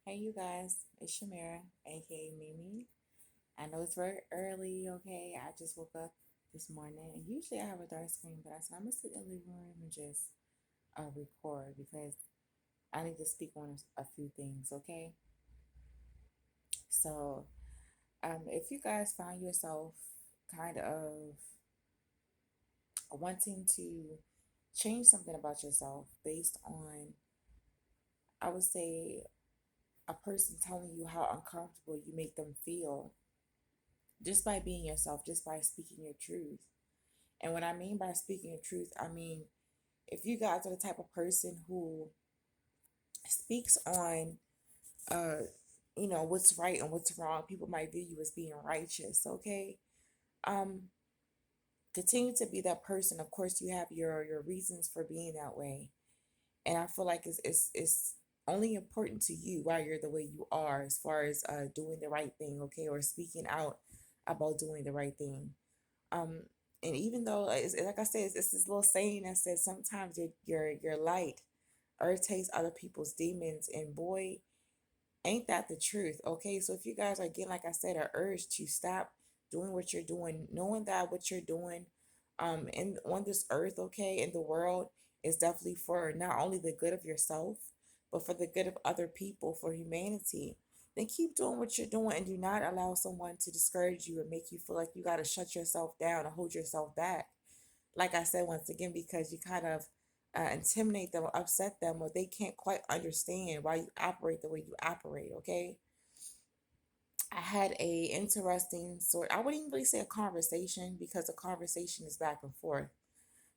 Hey, you guys, it's Shamira, aka Mimi. I know it's very early, okay? I just woke up this morning, and usually I have a dark screen, but I said I'm gonna sit in the living room and just record because I need to speak on a few things, okay? So, if you guys find yourself kind of wanting to change something about yourself based on, I would say, a person telling you how uncomfortable you make them feel just by being yourself, just by speaking your truth. And what I mean by speaking your truth, I mean, if you guys are the type of person who speaks on, uh, what's right and what's wrong, people might view you as being righteous, okay? Um, Continue to be that person. Of course, you have your reasons for being that way. And I feel like it's only important to you why you're the way you are as far as doing the right thing, okay, or speaking out about doing the right thing. Um, and even though like I said, it's this little saying that says sometimes your light irritates other people's demons, and boy, ain't that the truth? Okay, so if you guys are getting, like I said, an urge to stop doing what you're doing, knowing that what you're doing, in on this earth, okay, in the world, is definitely for not only the good of yourself, but for the good of other people, for humanity. Then keep doing what you're doing and do not allow someone to discourage you and make you feel like you got to shut yourself down and hold yourself back. Like I said, once again, because you kind of intimidate them or upset them, or they can't quite understand why you operate the way you operate, okay? I had a interesting sort, I wouldn't even really say a conversation because a conversation is back and forth,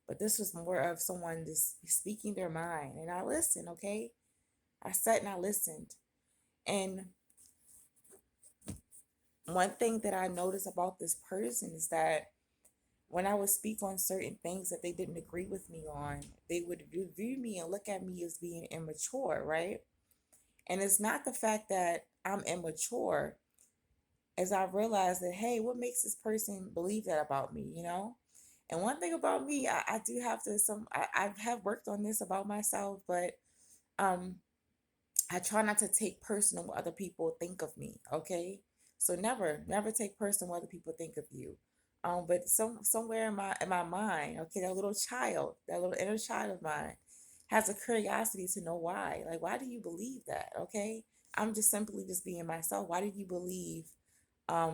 but this was more of someone just speaking their mind, and I listened, okay? I sat and I listened. And one thing that I noticed about this person is that when I would speak on certain things that they didn't agree with me on, they would view me and look at me as being immature, right? And it's not the fact that I'm immature, as I realized that, hey, what makes this person believe that about me, you know? And one thing about me, I do have to I have worked on this about myself, but um I try not to take personal what other people think of me, okay? So never take personal what other people think of you. But somewhere in my mind, okay, that little child, that little inner child of mine has a curiosity to know why. Like, why do you believe that? Okay? I'm just simply just being myself. Why do you believe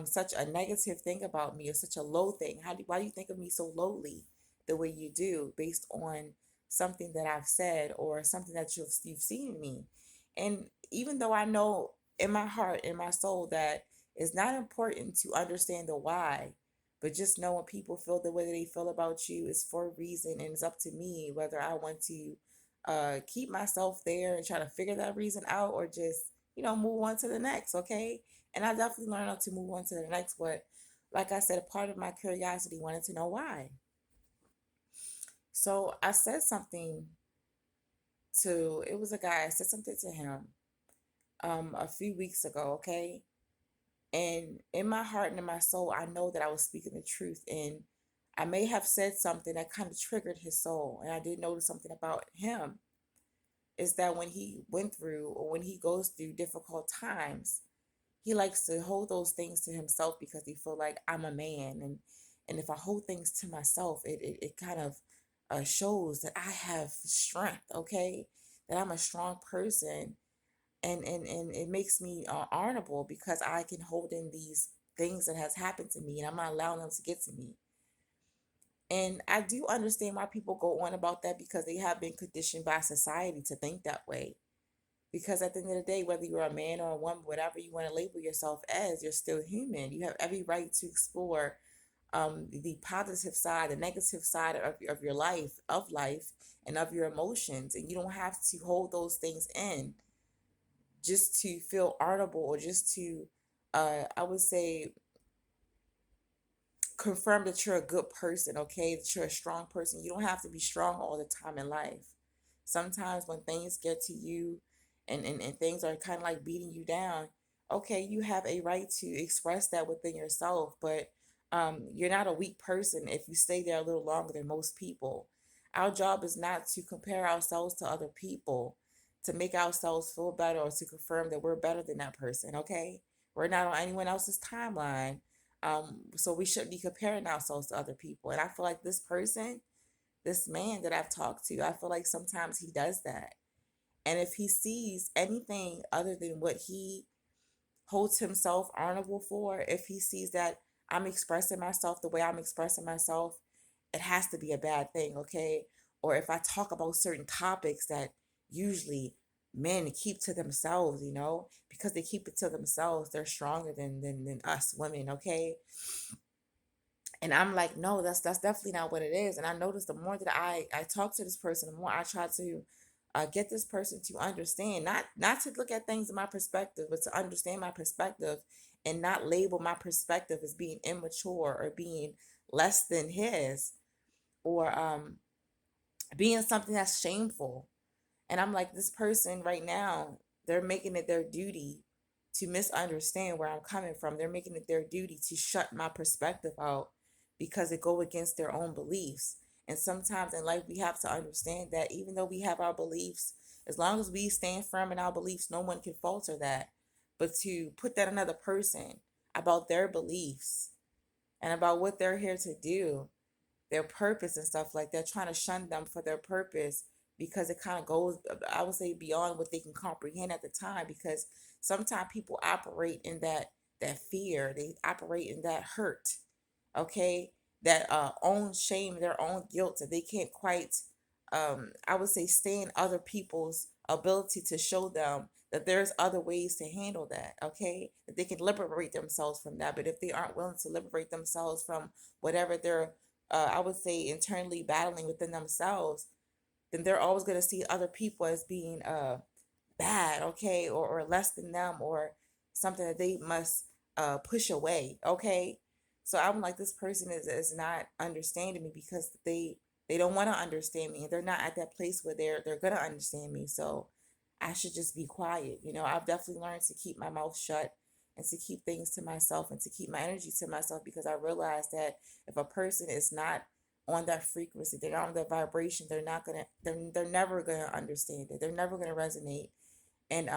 such a negative thing about me, or such a low thing? Why do you think of me so lowly the way you do, based on something that I've said or something that you've seen in me? And even though I know in my heart, in my soul, that it's not important to understand the why, but just know when people feel the way that they feel about you is for a reason, and it's up to me whether I want to keep myself there and try to figure that reason out, or just, move on to the next, okay? And I definitely learned how to move on to the next, but like I said, a part of my curiosity wanted to know why. So I said something it was a guy, I said something to him a few weeks ago, okay? And in my heart and in my soul, I know that I was speaking the truth. And I may have said something that kind of triggered his soul. And I did notice something about him, is that when he went through, or when he goes through difficult times, he likes to hold those things to himself because he feel like I'm a man. And if I hold things to myself, it kind of shows that I have strength, okay? That I'm a strong person, and it makes me honorable because I can hold in these things that has happened to me, and I'm not allowing them to get to me. And I do understand why people go on about that, because they have been conditioned by society to think that way. Because at the end of the day, whether you're a man or a woman, whatever you want to label yourself as, you're still human. You have every right to explore the positive side, the negative side of your life, and of your emotions. And you don't have to hold those things in just to feel honorable, or just to, I would say, confirm that you're a good person, okay? That you're a strong person. You don't have to be strong all the time in life. Sometimes when things get to you, and things are kind of like beating you down, okay, you have a right to express that within yourself, but you're not a weak person if you stay there a little longer than most people. Our job is not to compare ourselves to other people. to make ourselves feel better or to confirm that we're better than that person, okay? We're not on anyone else's timeline. So we shouldn't be comparing ourselves to other people. And I feel like this person, this man that I've talked to, I feel like sometimes he does that. And if he sees anything other than what he holds himself honorable for, if he sees that I'm expressing myself the way I'm expressing myself, it has to be a bad thing, okay? Or if I talk about certain topics that usually men keep to themselves, because they keep it to themselves, they're stronger than us women, okay? And I'm like, no, that's definitely not what it is. And I noticed the more that I talk to this person, the more I try to get this person to understand, not to look at things in my perspective, but to understand my perspective and not label my perspective as being immature or being less than his, or being something that's shameful. And I'm like, this person right now, they're making it their duty to misunderstand where I'm coming from. They're making it their duty to shut my perspective out because it go against their own beliefs. And sometimes in life, we have to understand that even though we have our beliefs, as long as we stand firm in our beliefs, no one can falter that. But to put that another person about their beliefs and about what they're here to do, their purpose and stuff like that, trying to shun them for their purpose because it kind of goes, I would say, beyond what they can comprehend at the time. Because sometimes people operate in that fear, they operate in that hurt, okay, that own shame, their own guilt, that they can't quite, I would say, stand other people's ability to show them that there's other ways to handle that, okay, that they can liberate themselves from that. But if they aren't willing to liberate themselves from whatever they're, I would say, internally battling within themselves, then they're always going to see other people as being bad, okay, or less than them, or something that they must push away, okay. So I'm like, this person is not understanding me because they don't want to understand me, and they're not at that place where they're gonna understand me. So I should just be quiet. I've definitely learned to keep my mouth shut and to keep things to myself and to keep my energy to myself, because I realize that if a person is not on that frequency, they're not on that vibration, they're never gonna understand it. They're never gonna resonate. And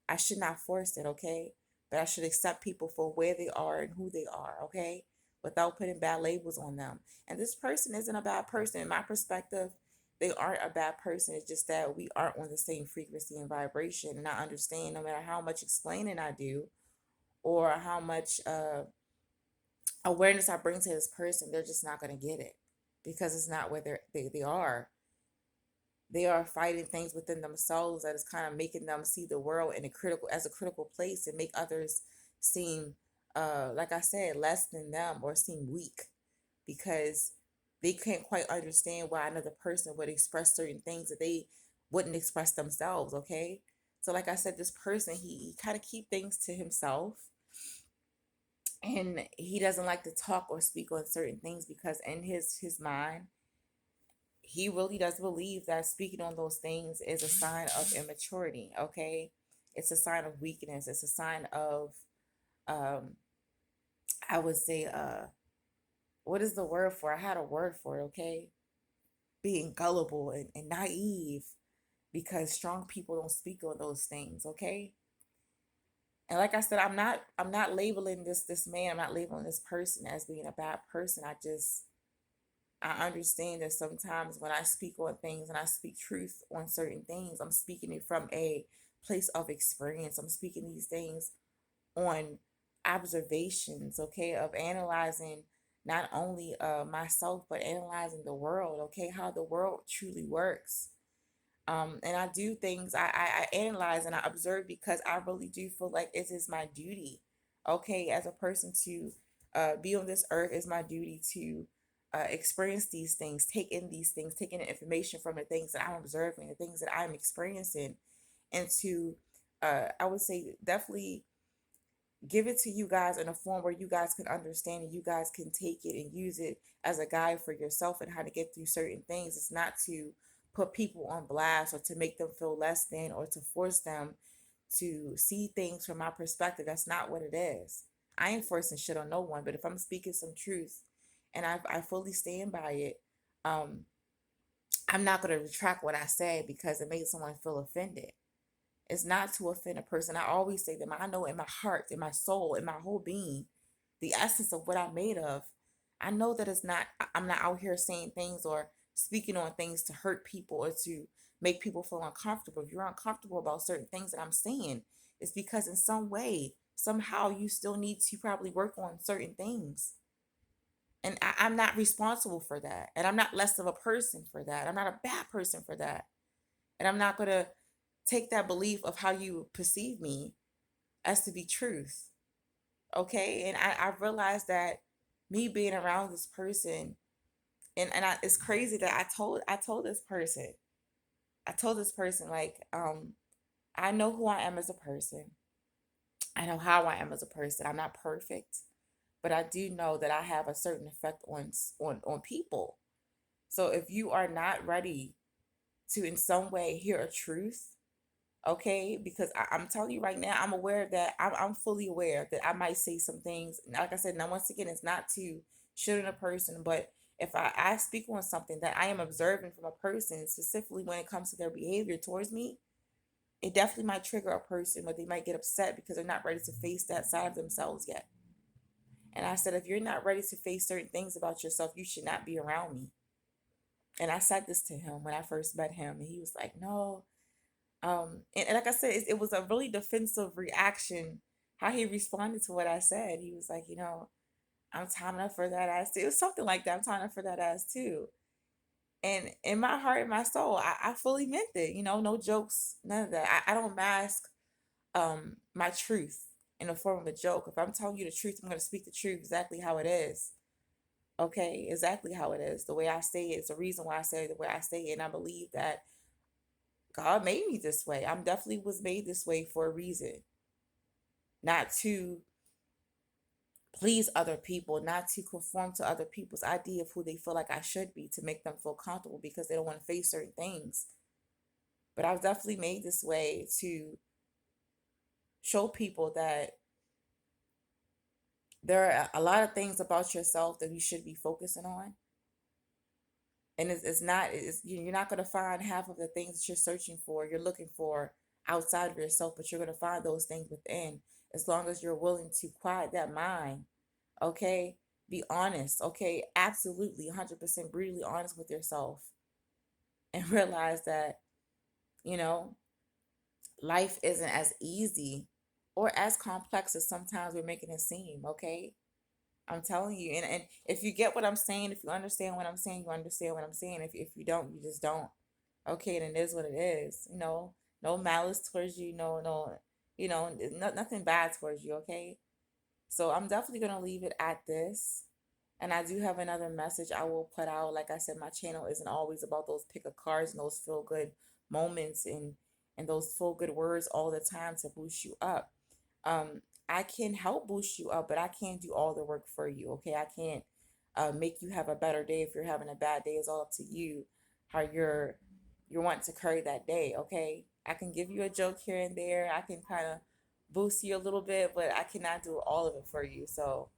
I should not force it, okay? But I should accept people for where they are and who they are, okay? Without putting bad labels on them. And this person isn't a bad person. In my perspective, they aren't a bad person. It's just that we aren't on the same frequency and vibration. And I understand, no matter how much explaining I do or how much awareness I bring to this person, they're just not going to get it because it's not where they are. They are fighting things within themselves that is kind of making them see the world in a critical place, and make others seem, like I said, less than them, or seem weak, because they can't quite understand why another person would express certain things that they wouldn't express themselves, okay. So like I said, this person, he kind of keep things to himself, and he doesn't like to talk or speak on certain things because in his mind, he really does believe that speaking on those things is a sign of immaturity, okay. It's a sign of weakness. It's a sign of, um I would say, what is the word for it? I had a word for it, okay. Being gullible and naive, because strong people don't speak on those things, okay. And like I said, I'm not labeling this man, I'm not labeling this person as being a bad person. I understand that sometimes when I speak on things and I speak truth on certain things, I'm speaking it from a place of experience. I'm speaking these things on observations, okay, of analyzing not only myself, but analyzing the world, okay, how the world truly works. And I do things, I analyze and I observe because I really do feel like it is my duty, okay, as a person to be on this earth. Is my duty to experience these things, take in these things, take in the information from the things that I'm observing, the things that I'm experiencing, and to, I would say, definitely give it to you guys in a form where you guys can understand and you guys can take it and use it as a guide for yourself and how to get through certain things. It's not to put people on blast or to make them feel less than or to force them to see things from my perspective. That's not what it is. I ain't forcing shit on no one, but if I'm speaking some truth and I fully stand by it, um, I'm not going to retract what I said because it made someone feel offended. It's not to offend a person. I always say that I know in my heart, in my soul, in my whole being, the essence of what I'm made of. I know that it's not, I'm not out here saying things or speaking on things to hurt people or to make people feel uncomfortable. If you're uncomfortable about certain things that I'm saying, it's because in some way, somehow you still need to probably work on certain things. And I'm not responsible for that. And I'm not less of a person for that. I'm not a bad person for that. And I'm not going to take that belief of how you perceive me as to be truth. Okay. And I realized that me being around this person, it's crazy that I told this person, like, I know who I am as a person. I know how I am as a person. I'm not perfect, but I do know that I have a certain effect on people. So if you are not ready to in some way hear a truth, okay, because I'm telling you right now, I'm aware that I'm fully aware that I might say some things. Like I said, now once again, it's not to shit on a person, but if I speak on something that I am observing from a person, specifically when it comes to their behavior towards me, it definitely might trigger a person, but they might get upset because they're not ready to face that side of themselves yet. And I said, if you're not ready to face certain things about yourself, you should not be around me. And I said this to him when I first met him, and he was like, no. And like I said, it was a really defensive reaction how he responded to what I said. He was like, I'm tying up for that ass too. It was something like that. I'm tying up for that ass too. And in my heart and my soul, I fully meant it. No jokes, none of that. I don't mask my truth in the form of a joke. If I'm telling you the truth, I'm gonna speak the truth exactly how it is. Okay, exactly how it is. The way I say it is the reason why I say it the way I say it. And I believe that God made me this way. I'm definitely was made this way for a reason. Not to please other people, not to conform to other people's idea of who they feel like I should be to make them feel comfortable because they don't want to face certain things. But I was definitely made this way to show people that there are a lot of things about yourself that you should be focusing on. And it's not, you're not going to find half of the things that you're searching for, you're looking for outside of yourself, but you're going to find those things within as long as you're willing to quiet that mind. Okay, be honest. Okay, absolutely 100% brutally honest with yourself and realize that you know life isn't as easy or as complex as sometimes we're making it seem. Okay, I'm telling you. And if you get what I'm saying, if you understand what I'm saying, you understand what I'm saying. If you don't, you just don't. Okay, then it is what it is. No malice towards you, no, nothing bad towards you. Okay, so I'm definitely gonna leave it at this. And I do have another message I will put out. Like I said, my channel isn't always about those pick of cards and those feel good moments and those feel good words all the time to boost you up. I can help boost you up, but I can't do all the work for you. Okay, I can't make you have a better day. If you're having a bad day, it's all up to you how you're wanting to carry that day. Okay, I can give you a joke here and there. I can kind of boost you a little bit, but I cannot do all of it for you. So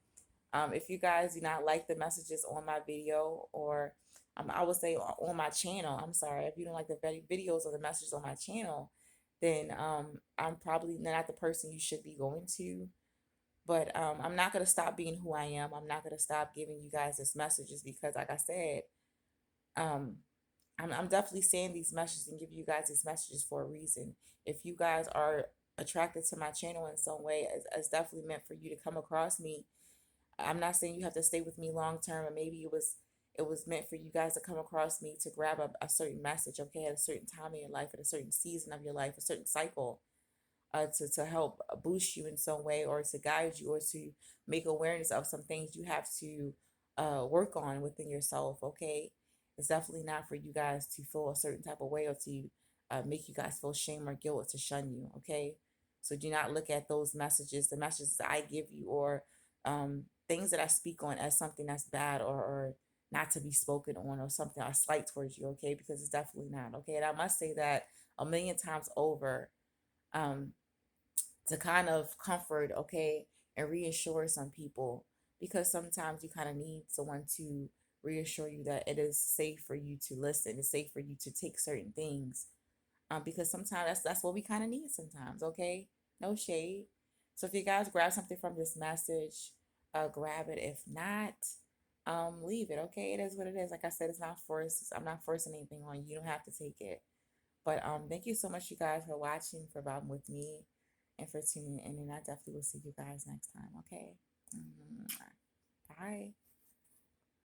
if you guys do not like the messages on my video, or I would say on my channel, I'm sorry, if you don't like the videos or the messages on my channel, then I'm probably not the person you should be going to. But I'm not going to stop being who I am. I'm not going to stop giving you guys this messages because, like I said, um, I'm definitely saying these messages and give you guys these messages for a reason. If you guys are attracted to my channel in some way, it's definitely meant for you to come across me. I'm not saying you have to stay with me long term, and maybe it was meant for you guys to come across me to grab a certain message, okay, at a certain time in your life, at a certain season of your life, a certain cycle, to help boost you in some way or to guide you or to make awareness of some things you have to work on within yourself, okay? It's definitely not for you guys to feel a certain type of way or to make you guys feel shame or guilt or to shun you, okay? So do not look at those messages, the messages that I give you, or things that I speak on as something that's bad or not to be spoken on or something or slight towards you, okay? Because it's definitely not, okay? And I must say that a million times over. Um, to kind of comfort, okay, and reassure some people because sometimes you kind of need someone to reassure you that it is safe for you to listen. It's safe for you to take certain things. Because sometimes that's what we kind of need sometimes. Okay, no shade. So if you guys grab something from this message, grab it. If not, leave it. Okay, it is what it is. Like I said, it's not forced. I'm not forcing anything on you. You don't have to take it. But thank you so much, you guys, for watching, for vibing with me, and for tuning in. And I definitely will see you guys next time. Okay. Bye.